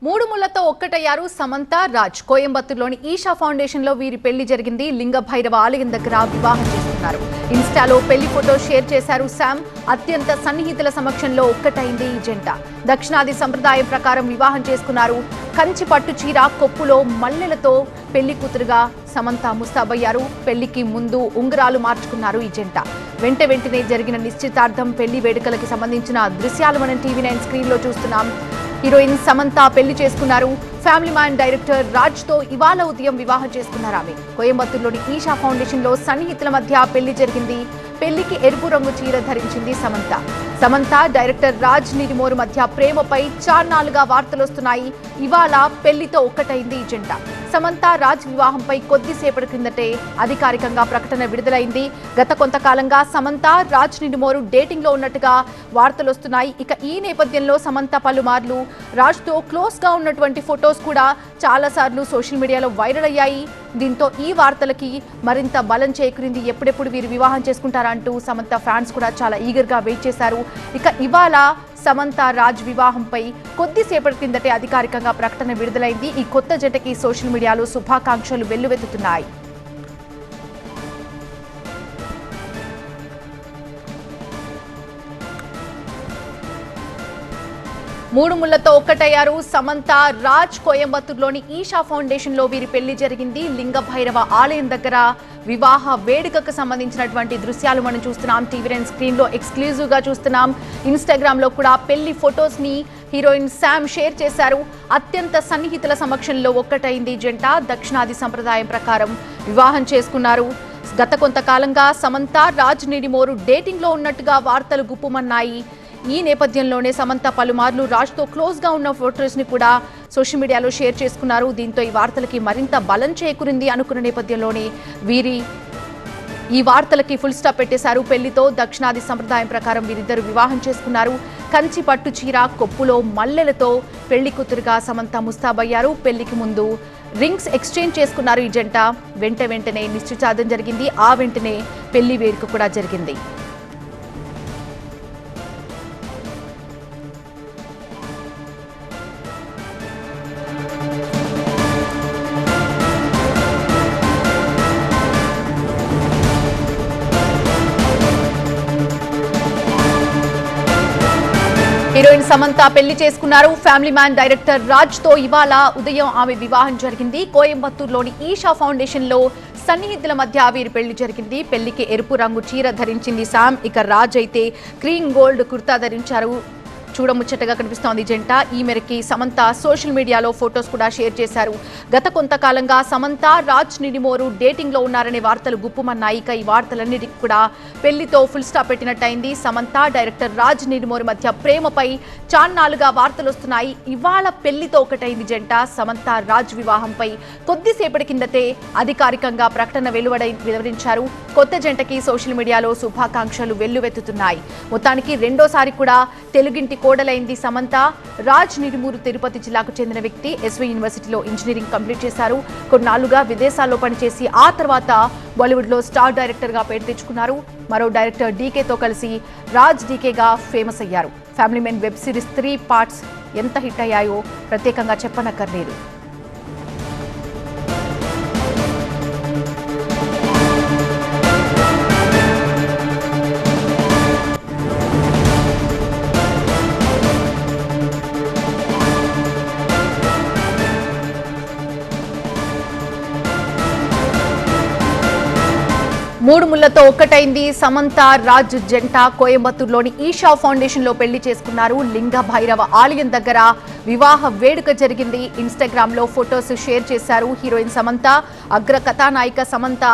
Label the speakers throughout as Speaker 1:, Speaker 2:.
Speaker 1: మూడు ముళ్లతో ఒక్కటయ్యారు సమంత రాజ్. కోయంబత్తూరులోని ఈషా ఫౌండేషన్ లో వీరి పెళ్లి జరిగింది. లింగ భైరవ ఆలయం దగ్గర వివాహం చేసుకున్నారు. ఇన్స్టాలో పెళ్లి ఫోటో షేర్ చేశారు శామ్. అత్యంత సన్నిహితుల సమక్షంలో ఒక్కటైంది ఈ జంట. దక్షిణాది సంప్రదాయం ప్రకారం వివాహం చేసుకున్నారు. కంచి పట్టు చీర కొప్పులో మల్లెలతో పెళ్లి కూతురుగా సమంత ముస్తాబయ్యారు. పెళ్లికి ముందు ఉంగరాలు మార్చుకున్నారు ఈ జంట. వెంటనే జరిగిన నిశ్చితార్థం పెళ్లి వేడుకలకు సంబంధించిన దృశ్యాలు మనం TV9 స్క్రీన్ లో చూస్తున్నాం. హీరోయిన్ సమంత పెళ్లి చేసుకున్నారు. ఫ్యామిలీ మ్యాన్ డైరెక్టర్ రాజ్ తో ఇవాళ ఉదయం వివాహం చేసుకున్నారు ఆమె. కోయంబత్తూరులోని ఈషా ఫౌండేషన్ లో సన్నిహితుల మధ్య పెళ్లి జరిగింది. పెళ్లికి ఎరుపు రంగు చీర ధరించింది సమంత డైరెక్టర్ రాజ్ నిడిమోరు మధ్య ప్రేమపై చాన్నాళ్లుగా వార్తలు వస్తున్నాయి. ఇవాళ పెళ్లితో ఒక్కటైంది ఈ జంట. సమంత రాజ్ వివాహంపై కొద్దిసేపటి క్రిందటే అధికారికంగా ప్రకటన విడుదలైంది. గత కొంతకాలంగా సమంత రాజ్ నిడిమోరు డేటింగ్ లో ఉన్నట్టుగా వార్తలు వస్తున్నాయి. ఇక ఈ నేపథ్యంలో సమంత పలుమార్లు రాజ్ తో క్లోజ్ గా ఉన్నటువంటి ఫొటోస్ కూడా చాలా సార్లు సోషల్ మీడియాలో వైరల్ అయ్యాయి. దీంతో ఈ వార్తలకి మరింత బలం చేకూరింది. ఎప్పుడెప్పుడు వీరు వివాహం చేసుకుంటారా అంటూ సమంత ఫ్యాన్స్ కూడా చాలా ఈగర్ గా వెయిట్ చేశారు. ఇక ఇవాళ సమంత రాజ్ వివాహంపై కొద్దిసేపటి కిందటే అధికారికంగా ప్రకటన విడుదలైంది. ఈ కొత్త జంటకి సోషల్ మీడియాలో శుభాకాంక్షలు వెల్లువెత్తుతున్నాయి. మూడు ముళ్లతో ఒక్కటయ్యారు సమంత రాజ్. కోయంబత్తూరులోని ఈషా ఫౌండేషన్ లో వీరి పెళ్లి జరిగింది. లింగ భైరవ ఆలయం దగ్గర వివాహ వేడుకకు సంబంధించినటువంటి దృశ్యాలు మనం చూస్తున్నాం. TV9 స్క్రీన్ లో ఎక్స్క్లూజివ్ గా చూస్తున్నాం. ఇన్స్టాగ్రామ్ లో కూడా పెళ్లి ఫొటోస్ ని హీరోయిన్ శామ్ షేర్ చేశారు. అత్యంత సన్నిహితుల సమక్షంలో ఒక్కటైంది జంట. దక్షిణాది సంప్రదాయం ప్రకారం వివాహం చేసుకున్నారు. గత కొంతకాలంగా సమంత రాజ్ నిడిమోరు డేటింగ్ లో ఉన్నట్టుగా వార్తలు గుప్పుమన్నాయి. ఈ నేపథ్యంలోనే సమంత పలుమార్లు రాజ్ తో క్లోజ్ గా ఉన్న ఫొటోస్ ని కూడా సోషల్ మీడియాలో షేర్ చేసుకున్నారు. దీంతో ఈ వార్తలకి మరింత బలం చేకూరింది అనుకున్న నేపథ్యంలోనే ఈ వార్తలకి ఫుల్ స్టాప్ పెట్టేశారు. పెళ్లితో దక్షిణాది సంప్రదాయం ప్రకారం వీరిద్దరు వివాహం చేసుకున్నారు. కంచి పట్టు చీర కొప్పులో మల్లెలతో పెళ్లి కూతురుగా సమంత ముస్తాబయ్యారు. పెళ్లికి ముందు రింగ్స్ ఎక్స్చేంజ్ చేసుకున్నారు ఈ జంట. వెంటనే నిశ్చితార్థం జరిగింది. ఆ వెంటనే పెళ్లి వేడుక కూడా జరిగింది. హీరోయిన్ సమంత పెళ్లి చేసుకున్నారు. ఫ్యామిలీ మ్యాన్ డైరెక్టర్ రాజ్ తో ఇవాళ ఉదయం ఆమె వివాహం జరిగింది. కోయంబత్తూరులోని ఈషా ఫౌండేషన్ లో సన్నిహితుల మధ్య వీరి పెళ్లి జరిగింది. పెళ్లికి ఎరుపు రంగు చీర ధరించింది శామ్. ఇక రాజ్ అయితే క్రీమ్ గోల్డ్ కుర్తా ధరించారు. చూడముచ్చటగా కనిపిస్తోంది జంట. ఈ మేరకి సమంత సోషల్ మీడియాలో ఫొటోస్ కూడా షేర్ చేశారు. గత కొంతకాలంగా సమంత రాజ్ నిడిమోరు డేటింగ్ లో ఉన్నారనే వార్తలు గుప్పుమన్నాయి. ఇక ఈ వార్తలన్నిటికీ కూడా పెళ్లితో ఫుల్ స్టాప్ పెట్టినట్టయింది. సమంత డైరెక్టర్ రాజ్ నిడిమోరు మధ్య ప్రేమపై చాన్నాళ్లుగా వార్తలు వస్తున్నాయి. ఇవాళ పెళ్లితో ఒకటైంది జంట. సమంత రాజ్ వివాహంపై కొద్దిసేపటి కిందటే అధికారికంగా ప్రకటన వెలువరించారు. కొత్త జంటకి సోషల్ మీడియాలో శుభాకాంక్షలు వెల్లువెత్తుతున్నాయి. మొత్తానికి రెండోసారి కూడా తెలుగింటి కోడలైంది సమంత. రాజ్ నిడిమూరు తిరుపతి జిల్లాకు చెందిన వ్యక్తి. SV యూనివర్సిటీలో ఇంజనీరింగ్ కంప్లీట్ చేశారు. కొన్నాళ్లుగా విదేశాల్లో పనిచేసి ఆ తర్వాత బాలీవుడ్ లో స్టార్ డైరెక్టర్ గా పేరు తెచ్చుకున్నారు. మరో డైరెక్టర్ DK తో కలిసి రాజ్ DK గా ఫేమస్ అయ్యారు. Family men web series 3 parts ఎంత హిట్ అయ్యాయో ప్రత్యేకంగా చెప్పనక్కర్లేదు. మూడు ముళ్లతో ఒక్కటైంది సమంత రాజ్ జంట. కోయంబత్తూరులోని ఈషా ఫౌండేషన్ లో పెళ్లి చేసుకున్నారు. లింగ భైరవ ఆలయం దగ్గర వివాహ వేడుక జరిగింది. ఇన్స్టాగ్రామ్ లో ఫొటోస్ షేర్ చేశారు. హీరోయిన్ సమంత, అగ్ర కథానాయిక సమంత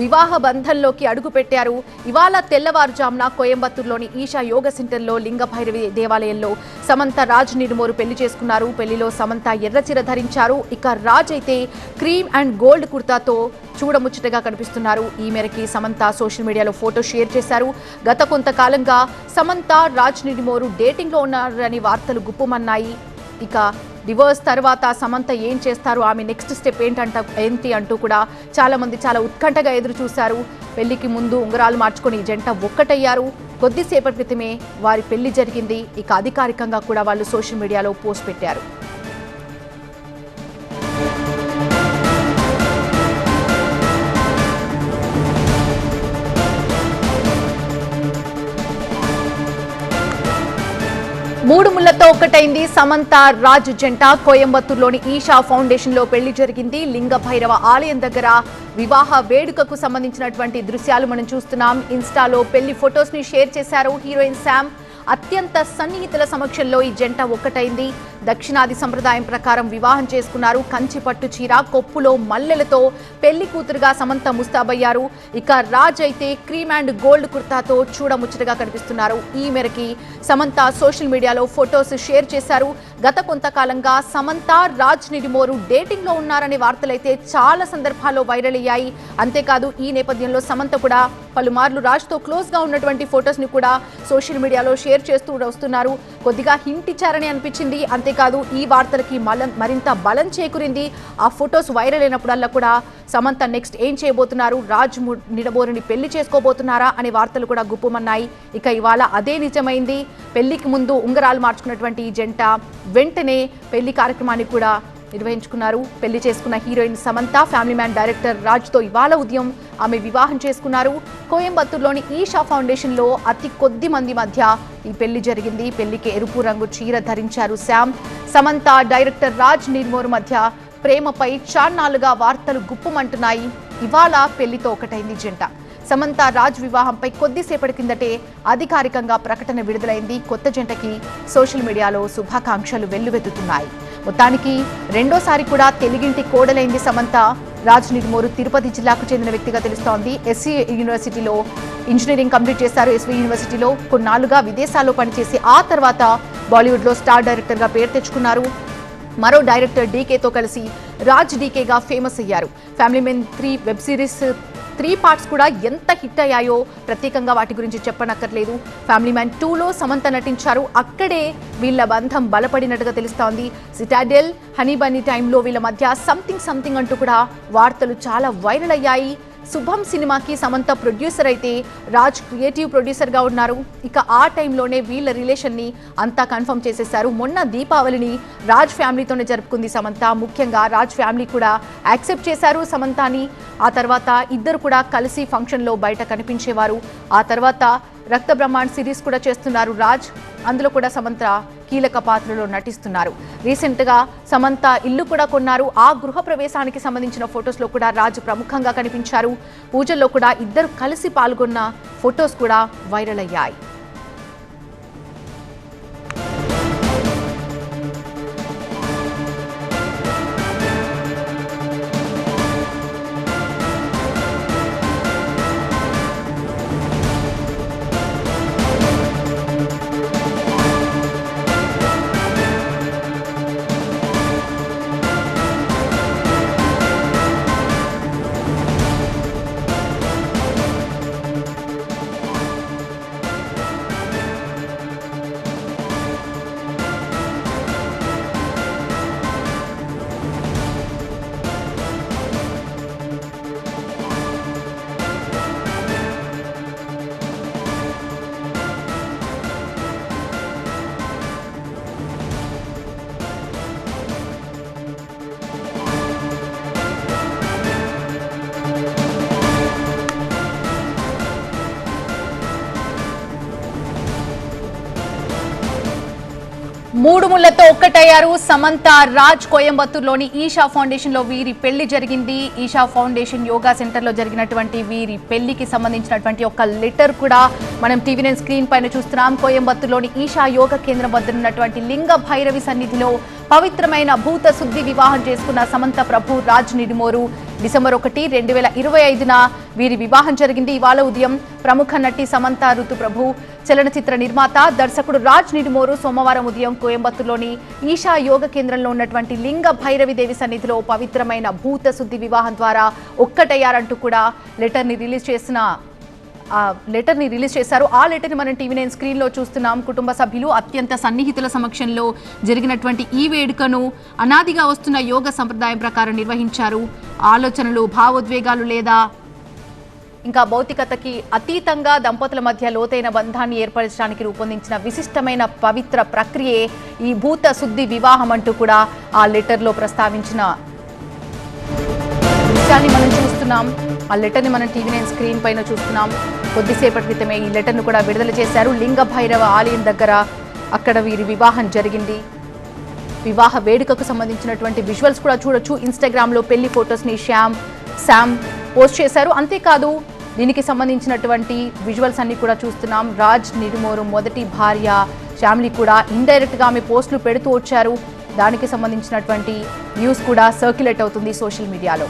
Speaker 1: వివాహ బంధంలోకి అడుగు పెట్టారు. ఇవాళ తెల్లవారుజామున కోయంబత్తూరులోని ఈషా యోగ సెంటర్లో లింగ భైరవి దేవాలయంలో సమంత రాజ్ నిడిమోరు పెళ్లి చేసుకున్నారు. పెళ్లిలో సమంత ఎర్రచీర ధరించారు. ఇక రాజ్ అయితే క్రీమ్ అండ్ గోల్డ్ కుర్తాతో చూడముచ్చటగా కనిపిస్తున్నారు. ఈ మేరకి సమంత సోషల్ మీడియాలో ఫోటో షేర్ చేశారు. గత కొంతకాలంగా సమంత రాజ్ నిడిమోరు డేటింగ్ లో ఉన్నారని వార్తలు గుప్పుమన్నాయి. ఇక డివోర్స్ తర్వాత సమంత ఏం చేస్తారు, ఆమె నెక్స్ట్ స్టెప్ ఏంటి అంటూ కూడా చాలా మంది చాలా ఉత్కంఠగా ఎదురు చూశారు. పెళ్లికి ముందు ఉంగరాలు మార్చుకొని జంట ఒక్కటయ్యారు. కొద్దిసేపటి క్రితమే వారి పెళ్లి జరిగింది. ఇక అధికారికంగా కూడా వాళ్ళు సోషల్ మీడియాలో పోస్ట్ పెట్టారు. మూడు ముళ్లతో ఒక్కటైంది సమంత రాజ్ జంట. కోయంబత్తూరులోని ఈషా ఫౌండేషన్ లో పెళ్లి జరిగింది. లింగ భైరవ ఆలయం దగ్గర వివాహ వేడుకకు సంబంధించినటువంటి దృశ్యాలు మనం చూస్తున్నాం. ఇన్స్టాలో పెళ్లి ఫొటోస్ ని షేర్ చేశారు హీరోయిన్ శామ్. అత్యంత సన్నిహితుల సమక్షంలో ఈ జంట ఒక్కటైంది. దక్షిణాది సంప్రదాయం ప్రకారం వివాహం చేసుకున్నారు. కంచి పట్టు చీర, కొప్పులో మల్లెలతో పెళ్లి కూతురుగా సమంత ముస్తాబయ్యారు. ఇక రాజ్ అయితే క్రీమ్ అండ్ గోల్డ్ కుర్తాతో చూడముచ్చటగా కనిపిస్తున్నారు. ఈ మేరకి సమంత సోషల్ మీడియాలో ఫొటోస్ షేర్ చేశారు. గత కొంతకాలంగా సమంత రాజ్ నిడిమోరు డేటింగ్ లో ఉన్నారనే వార్తలైతే చాలా సందర్భాల్లో వైరల్ అయ్యాయి. అంతేకాదు ఈ నేపథ్యంలో సమంత కూడా పలుమార్లు రాజ్ తో క్లోజ్ గా ఉన్నటువంటి ఫొటోస్ ని కూడా సోషల్ మీడియాలో షేర్ చేస్తూ వస్తున్నారు. కొద్దిగా హింట్ ఇచ్చారని అనిపించింది. అంతేకాదు ఈ వార్తలకి మరింత బలం చేకూరింది. ఆ ఫొటోస్ వైరల్ అయినప్పుడల్లా కూడా సమంత నెక్స్ట్ ఏం చేయబోతున్నారు, రాజ్ నిడబోరుని పెళ్లి చేసుకోబోతున్నారా అనే వార్తలు కూడా గుప్పుమన్నాయి. ఇక ఇవాళ అదే నిజమైంది. పెళ్లికి ముందు ఉంగరాలు మార్చుకున్నటువంటి ఈ జంట వెంటనే పెళ్లి కార్యక్రమాన్ని కూడా నిర్వహించుకున్నారు. పెళ్లి చేసుకున్న heroine Samantha family man director Raj తో ఇవాళ ఉదయం ఆమె వివాహం చేసుకున్నారు. కోయంబత్తూరులోని ఈషా ఫౌండేషన్ లో అతి కొద్ది మంది మధ్య ఈ పెళ్లి జరిగింది. పెళ్లికి ఎరుపు రంగు చీర ధరించారు శామ్. సమంత డైరెక్టర్ రాజ్ నిర్మోర్ మధ్య ప్రేమపై చాన్నాళ్లుగా వార్తలు గుప్పుమంటున్నాయి. ఇవాళ పెళ్లితో ఒకటైంది జంట. సమంత రాజ్ వివాహంపై కొద్దిసేపటి కిందటే అధికారికంగా ప్రకటన విడుదలైంది. కొత్త జంటకి సోషల్ మీడియాలో శుభాకాంక్షలు వెల్లువెత్తుతున్నాయి. మొత్తానికి రెండోసారి కూడా తెలుగింటి కోడలైంది సమంత. రాజ్ నిడిమోరు తిరుపతి జిల్లాకు చెందిన వ్యక్తిగా తెలుస్తోంది. ఎస్వి యూనివర్సిటీలో ఇంజనీరింగ్ కంప్లీట్ చేశారు. ఎస్వి యూనివర్సిటీలో కొన్నాళ్లుగా విదేశాల్లో పనిచేసి ఆ తర్వాత బాలీవుడ్లో స్టార్ డైరెక్టర్గా పేరు తెచ్చుకున్నారు. మరో డైరెక్టర్ డీకేతో కలిసి రాజ్ డీకేగా ఫేమస్ అయ్యారు. Family men 3 web series 3 parts కూడా ఎంత హిట్ అయ్యాయో ప్రత్యేకంగా వాటి గురించి చెప్పనక్కర్లేదు. ఫ్యామిలీ మ్యాన్ 2లో సమంత నటించారు. అక్కడే వీళ్ళ బంధం బలపడినట్టుగా తెలుస్తోంది. సిటాడెల్, హనీ బన్నీ టైంలో వీళ్ళ మధ్య సంథింగ్ అంటూ కూడా వార్తలు చాలా వైరల్ అయ్యాయి. శుభం సినిమాకి సమంత ప్రొడ్యూసర్ అయితే రాజ్ క్రియేటివ్ ప్రొడ్యూసర్గా ఉన్నారు. ఇక ఆ టైంలోనే వీళ్ళ రిలేషన్ని అంతా కన్ఫర్మ్ చేసేశారు. మొన్న దీపావళిని రాజ్ ఫ్యామిలీతోనే జరుపుకుంది సమంత. ముఖ్యంగా రాజ్ ఫ్యామిలీ కూడా యాక్సెప్ట్ చేశారు సమంతాని. ఆ తర్వాత ఇద్దరు కూడా కలిసి ఫంక్షన్లో బయట కనిపించేవారు. ఆ తర్వాత రక్త బ్రహ్మాండ్ సిరీస్ కూడా చేస్తున్నారు రాజ్. అందులో కూడా సమంత కీలక పాత్రలో నటిస్తున్నారు. రీసెంట్గా సమంత ఇల్లు కూడా కొన్నారు. ఆ గృహ ప్రవేశానికి సంబంధించిన ఫొటోస్లో కూడా రాజ్ ప్రముఖంగా కనిపించారు. పూజల్లో కూడా ఇద్దరు కలిసి పాల్గొన్న ఫొటోస్ కూడా వైరల్ అయ్యాయి. మూడు ముళ్లతో ఒక్కటయ్యారు సమంత రాజ్. కోయంబత్తూరులోని ఈషా ఫౌండేషన్ లో వీరి పెళ్లి జరిగింది. ఈషా ఫౌండేషన్ యోగా సెంటర్ లో జరిగినటువంటి వీరి పెళ్లికి సంబంధించినటువంటి ఒక లెటర్ కూడా మనం టీవీ9 స్క్రీన్ పైన చూస్తున్నాం. కోయంబత్తూరులోని ఈషా యోగా కేంద్రం వద్ద ఉన్నటువంటి లింగ భైరవి సన్నిధిలో పవిత్రమైన భూత శుద్ధి వివాహం చేసుకున్న సమంత ప్రభు రాజ్ నిడిమోరు డిసెంబర్ 1, 2025న వీరి వివాహం జరిగింది. ఇవాళ ఉదయం ప్రముఖ నటి సమంత ఋతు ప్రభు, చలనచిత్ర నిర్మాత, దర్శకుడు రాజ్ నిడిమోరు సోమవారం ఉదయం కోయంబత్తూరులోని ఈషా యోగ కేంద్రంలో ఉన్నటువంటి లింగ భైరవి దేవి సన్నిధిలో పవిత్రమైన భూత శుద్ధి వివాహం ద్వారా ఒక్కటయ్యారంటూ కూడా లెటర్ని రిలీజ్ చేశారు. ఆ లెటర్ని మనం టీవీ9 స్క్రీన్లో చూస్తున్నాం. కుటుంబ సభ్యులు అత్యంత సన్నిహితుల సమక్షంలో జరిగినటువంటి ఈ వేడుకను అనాదిగా వస్తున్న యోగ సంప్రదాయం ప్రకారం నిర్వహించారు. ఆలోచనలు, భావోద్వేగాలు లేదా ఇంకా భౌతికతకి అతీతంగా దంపతుల మధ్య లోతైన బంధాన్ని ఏర్పరచడానికి రూపొందించిన విశిష్టమైన పవిత్ర ప్రక్రియే ఈ భూత శుద్ధి వివాహం అంటూ కూడా ఆ లెటర్లో ప్రస్తావించిన విషయాన్ని మనం చూస్తున్నాం. ఆ లెటర్ని మనం టీవీ9 స్క్రీన్ పైన చూస్తున్నాం. కొద్దిసేపటి క్రితమే ఈ లెటర్ను కూడా విడుదల చేశారు. లింగ భైరవ ఆలయం దగ్గర అక్కడ వీరి వివాహం జరిగింది. వివాహ వేడుకకు సంబంధించినటువంటి విజువల్స్ కూడా చూడొచ్చు. ఇన్స్టాగ్రామ్లో పెళ్లి ఫొటోస్ని శామ్ పోస్ట్ చేశారు. అంతేకాదు దీనికి సంబంధించినటువంటి విజువల్స్ అన్ని కూడా చూస్తున్నాం. రాజ్ నిడుమోరు మొదటి భార్య ఫ్యామిలీ కూడా ఇండైరెక్ట్గా ఆమె పోస్టులు పెడుతూ వచ్చారు. దానికి సంబంధించినటువంటి న్యూస్ కూడా సర్క్యులేట్ అవుతుంది సోషల్ మీడియాలో.